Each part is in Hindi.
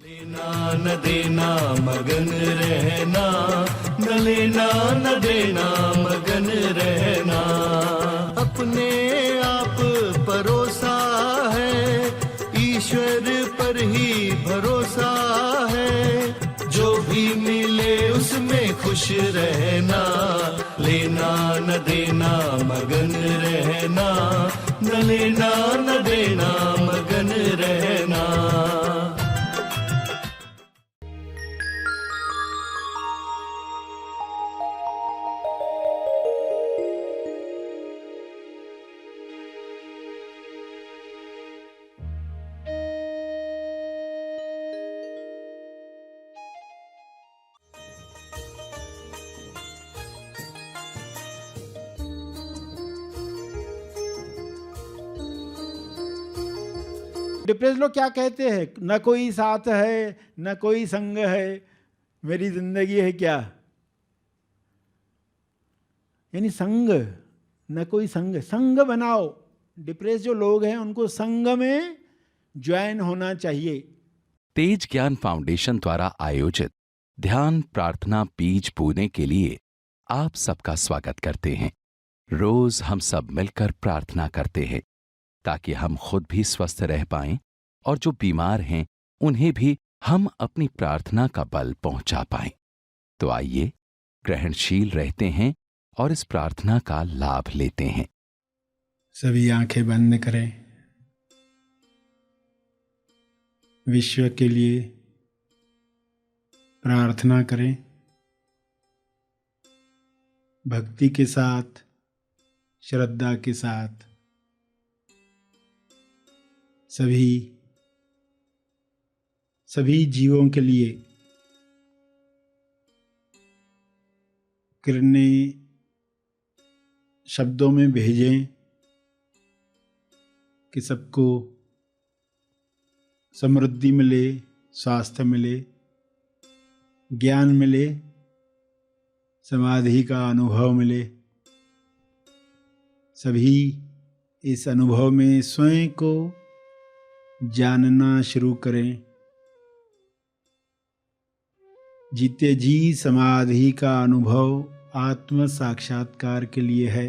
लेना न देना मगन रहना, न लेना न देना मगन रहना। अपने आप परोसा है, ईश्वर पर ही भरोसा है। जो भी मिले उसमें खुश रहना, लेना न देना मगन रहना, न लेना न देना मगन रहना। डिप्रेस लोग क्या कहते हैं, न कोई साथ है न कोई संग है, मेरी जिंदगी है क्या। यानी संग, न कोई संग, संग बनाओ। डिप्रेस जो लोग हैं उनको संग में ज्वाइन होना चाहिए। तेज ज्ञान फाउंडेशन द्वारा आयोजित ध्यान प्रार्थना बीज बोने के लिए आप सबका स्वागत करते हैं। रोज हम सब मिलकर प्रार्थना करते हैं ताकि हम खुद भी स्वस्थ रह पाएं और जो बीमार हैं उन्हें भी हम अपनी प्रार्थना का बल पहुंचा पाएं। तो आइए ग्रहणशील रहते हैं और इस प्रार्थना का लाभ लेते हैं। सभी आंखें बंद करें। विश्व के लिए प्रार्थना करें, भक्ति के साथ, श्रद्धा के साथ। सभी जीवों के लिए किरणें शब्दों में भेजें कि सबको समृद्धि मिले, स्वास्थ्य मिले, ज्ञान मिले, समाधि का अनुभव मिले। सभी इस अनुभव में स्वयं को जानना शुरू करें। जीते जी समाधि का अनुभव आत्म साक्षात्कार के लिए है।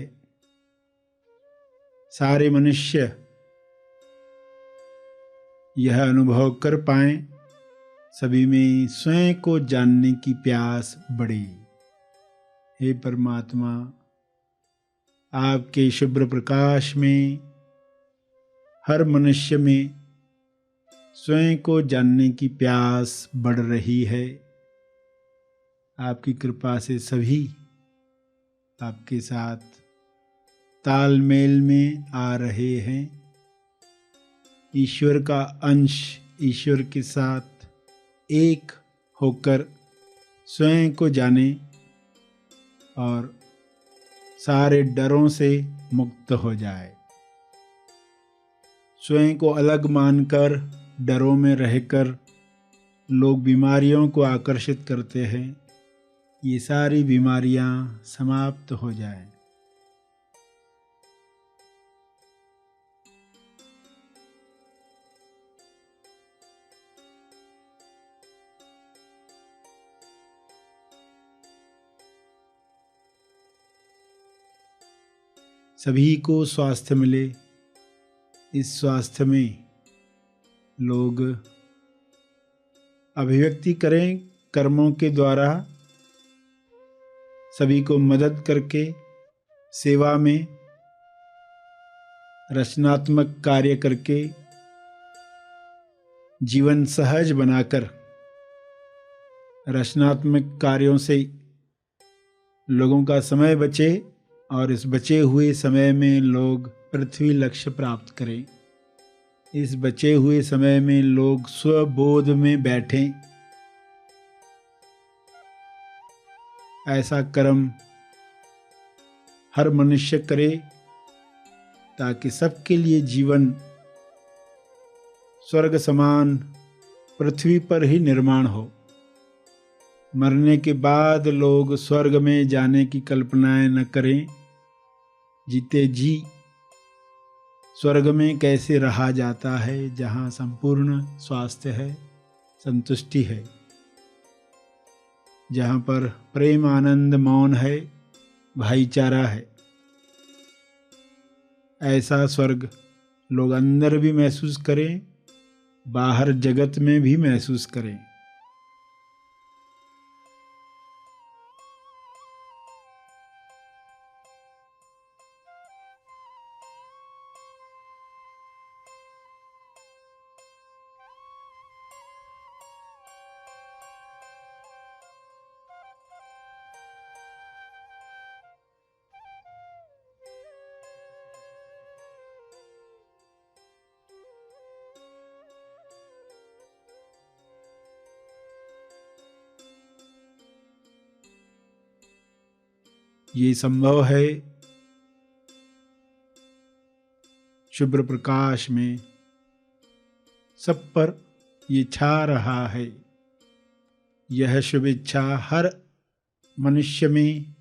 सारे मनुष्य यह अनुभव कर पाएं, सभी में स्वयं को जानने की प्यास बढ़े। हे परमात्मा, आपके शुभ्र प्रकाश में हर मनुष्य में स्वयं को जानने की प्यास बढ़ रही है। आपकी कृपा से सभी आपके साथ तालमेल में आ रहे हैं। ईश्वर का अंश ईश्वर के साथ एक होकर स्वयं को जाने और सारे डरों से मुक्त हो जाए। स्वयं को अलग मानकर डरों में रहकर लोग बीमारियों को आकर्षित करते हैं। ये सारी बीमारियां समाप्त हो जाएं। सभी को स्वास्थ्य मिले। इस स्वास्थ्य में लोग अभिव्यक्ति करें कर्मों के द्वारा, सभी को मदद करके सेवा में रचनात्मक कार्य करके जीवन सहज बनाकर रचनात्मक कार्यों से लोगों का समय बचे और इस बचे हुए समय में लोग पृथ्वी लक्ष्य प्राप्त करें। इस बचे हुए समय में लोग स्वबोध में बैठें। ऐसा कर्म हर मनुष्य करे ताकि सबके लिए जीवन स्वर्ग समान पृथ्वी पर ही निर्माण हो। मरने के बाद लोग स्वर्ग में जाने की कल्पनाएं न करें। जीते जी स्वर्ग में कैसे रहा जाता है, जहाँ संपूर्ण स्वास्थ्य है, संतुष्टि है। जहाँ पर प्रेम, आनंद, मौन है, भाईचारा है, ऐसा स्वर्ग लोग अंदर भी महसूस करें, बाहर जगत में भी महसूस करें। ये संभव है शुभ्र प्रकाश में, सब पर ये छा रहा है। यह शुभ इच्छा हर मनुष्य में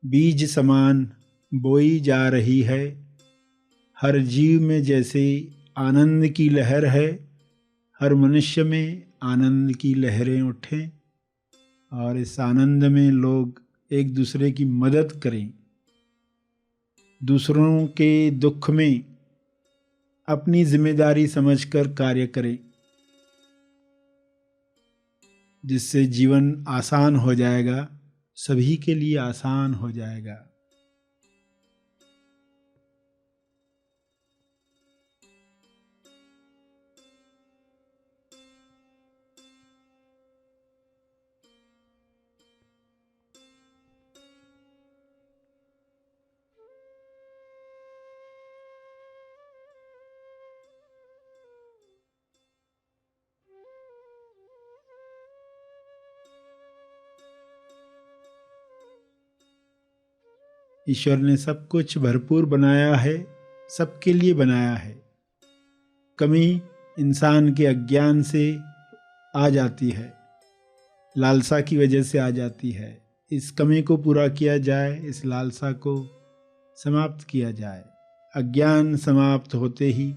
बीज समान बोई जा रही है। हर जीव में जैसे आनंद की लहर है, हर मनुष्य में आनंद की लहरें उठें और इस आनंद में लोग एक दूसरे की मदद करें, दूसरों के दुख में अपनी जिम्मेदारी समझकर कार्य करें, जिससे जीवन आसान हो जाएगा, सभी के लिए आसान हो जाएगा। ईश्वर ने सब कुछ भरपूर बनाया है, सबके लिए बनाया है। कमी इंसान के अज्ञान से आ जाती है, लालसा की वजह से आ जाती है। इस कमी को पूरा किया जाए, इस लालसा को समाप्त किया जाए। अज्ञान समाप्त होते ही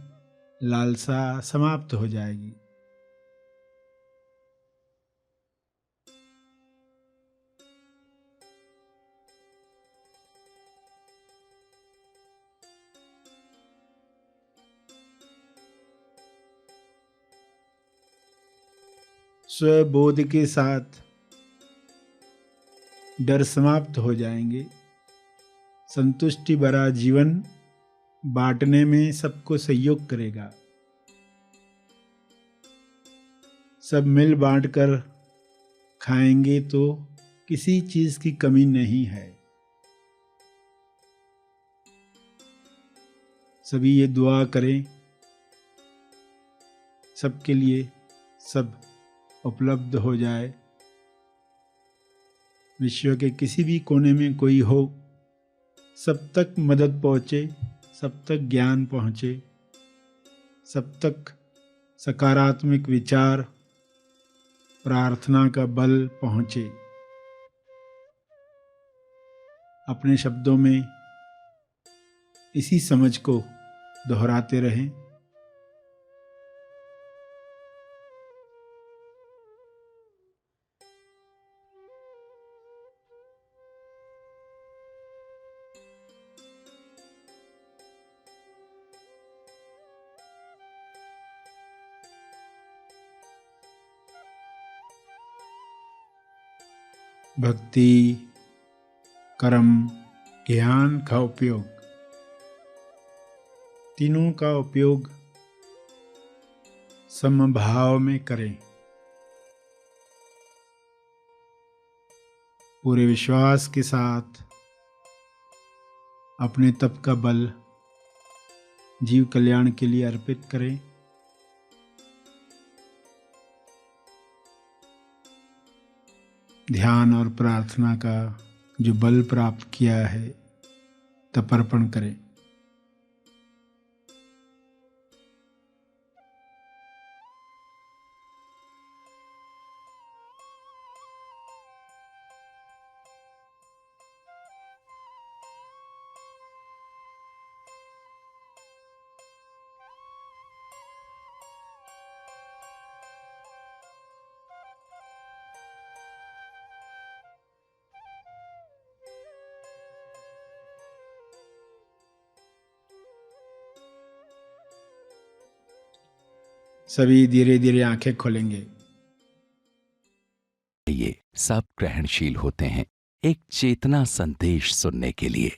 लालसा समाप्त हो जाएगी। स्वबोध के साथ डर समाप्त हो जाएंगे। संतुष्टि भरा जीवन बांटने में सबको सहयोग करेगा। सब मिल बांट कर खाएंगे तो किसी चीज की कमी नहीं है। सभी ये दुआ करें, सबके लिए सब उपलब्ध हो जाए। विश्व के किसी भी कोने में कोई हो, सब तक मदद पहुँचे, सब तक ज्ञान पहुँचे, सब तक सकारात्मक विचार, प्रार्थना का बल पहुँचे। अपने शब्दों में इसी समझ को दोहराते रहें। भक्ति, कर्म, ज्ञान का उपयोग, तीनों का उपयोग समभाव में करें। पूरे विश्वास के साथ अपने तप का बल जीव कल्याण के लिए अर्पित करें। ध्यान और प्रार्थना का जो बल प्राप्त किया है, तपर्पण करें। सभी धीरे धीरे आंखें खोलेंगे। ये सब ग्रहणशील होते हैं एक चेतना संदेश सुनने के लिए।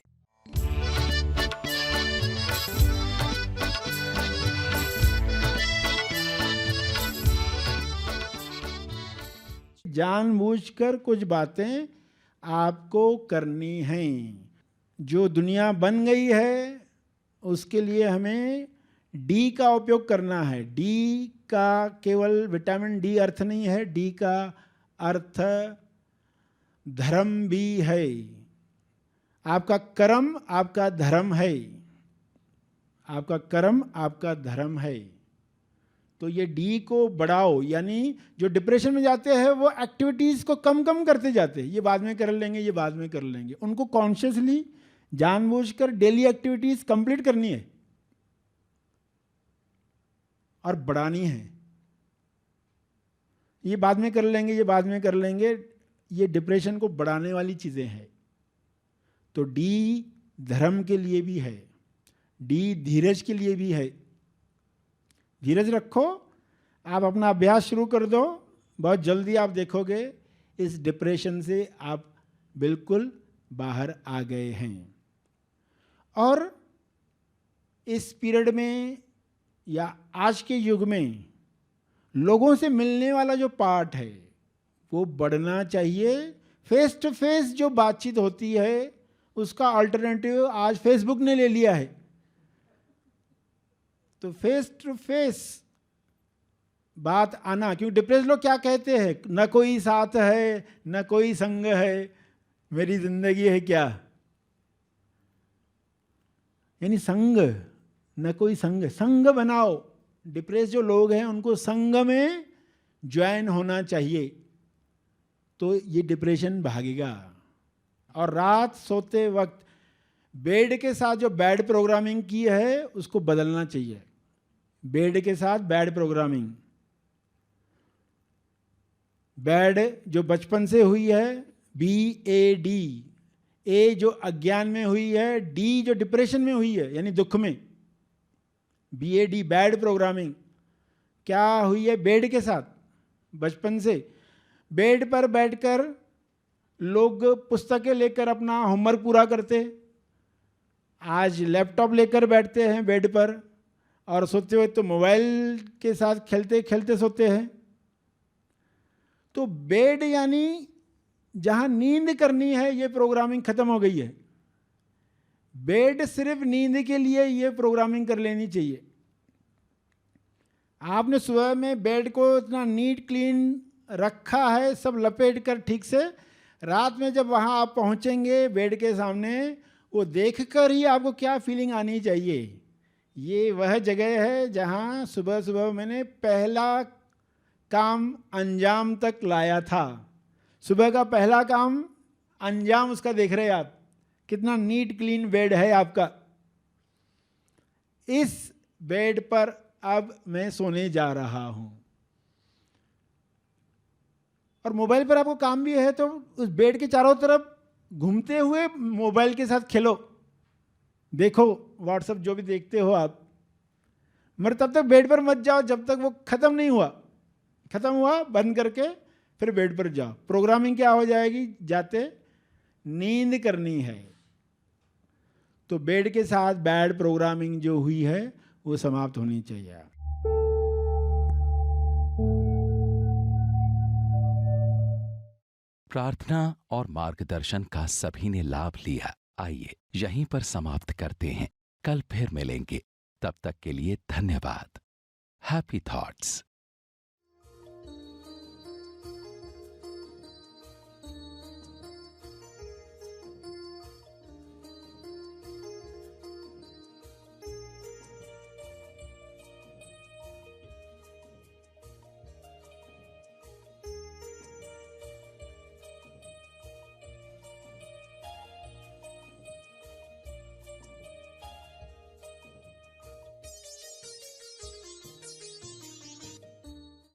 जानबूझकर कुछ बातें आपको करनी हैं। जो दुनिया बन गई है उसके लिए हमें डी का उपयोग करना है। डी का केवल विटामिन डी अर्थ नहीं है, डी का अर्थ धर्म भी है। आपका कर्म आपका धर्म है, आपका कर्म आपका धर्म है। तो ये डी को बढ़ाओ, यानी जो डिप्रेशन में जाते हैं वो एक्टिविटीज़ को कम कम करते जाते हैं। ये बाद में कर लेंगे, ये बाद में कर लेंगे। उनको कॉन्शियसली जानबूझकर डेली एक्टिविटीज़ कंप्लीट करनी है और बढ़ानी है। ये बाद में कर लेंगे, ये बाद में कर लेंगे, ये डिप्रेशन को बढ़ाने वाली चीज़ें हैं। तो डी धर्म के लिए भी है, डी धीरज के लिए भी है। धीरज रखो, आप अपना अभ्यास शुरू कर दो, बहुत जल्दी आप देखोगे इस डिप्रेशन से आप बिल्कुल बाहर आ गए हैं। और इस पीरियड में या आज के युग में लोगों से मिलने वाला जो पार्ट है वो बढ़ना चाहिए। फेस टू फेस जो बातचीत होती है उसका अल्टरनेटिव आज फेसबुक ने ले लिया है। तो फेस टू फेस बात आना, क्योंकि डिप्रेस लोग क्या कहते हैं, न कोई साथ है न कोई संग है, मेरी जिंदगी है क्या। यानी संग, न कोई संग, संग बनाओ। डिप्रेस जो लोग हैं उनको संग में ज्वाइन होना चाहिए, तो ये डिप्रेशन भागेगा। और रात सोते वक्त बेड के साथ जो बैड प्रोग्रामिंग की है उसको बदलना चाहिए। बेड के साथ बैड प्रोग्रामिंग, बैड जो बचपन से हुई है, BAD, ए जो अज्ञान में हुई है, डी जो डिप्रेशन में हुई है यानी दुख में, BAD बैड प्रोग्रामिंग क्या हुई है बेड के साथ। बचपन से बेड पर बैठकर लोग पुस्तकें लेकर अपना होमवर्क पूरा करते, आज लैपटॉप लेकर बैठते हैं बेड पर, और सोते हुए तो मोबाइल के साथ खेलते खेलते सोते हैं। तो बेड यानी जहाँ नींद करनी है ये प्रोग्रामिंग खत्म हो गई है। बेड सिर्फ नींद के लिए ये प्रोग्रामिंग कर लेनी चाहिए। आपने सुबह में बेड को इतना नीट क्लीन रखा है, सब लपेट कर ठीक से, रात में जब वहाँ आप पहुँचेंगे बेड के सामने, वो देखकर ही आपको क्या फीलिंग आनी चाहिए। ये वह जगह है जहाँ सुबह सुबह मैंने पहला काम अंजाम तक लाया था। सुबह का पहला काम अंजाम उसका देख रहे आप, कितना नीट क्लीन बेड है आपका। इस बेड पर अब मैं सोने जा रहा हूं। और मोबाइल पर आपको काम भी है तो उस बेड के चारों तरफ घूमते हुए मोबाइल के साथ खेलो, देखो व्हाट्सएप जो भी देखते हो आप, मगर तब तक बेड पर मत जाओ जब तक वो खत्म नहीं हुआ। खत्म हुआ बंद करके फिर बेड पर जाओ। प्रोग्रामिंग क्या हो जाएगी, जाते नींद करनी है। तो बेड के साथ बैड प्रोग्रामिंग जो हुई है वो समाप्त होनी चाहिए। प्रार्थना और मार्गदर्शन का सभी ने लाभ लिया। आइए यहीं पर समाप्त करते हैं, कल फिर मिलेंगे। तब तक के लिए धन्यवाद। Happy thoughts.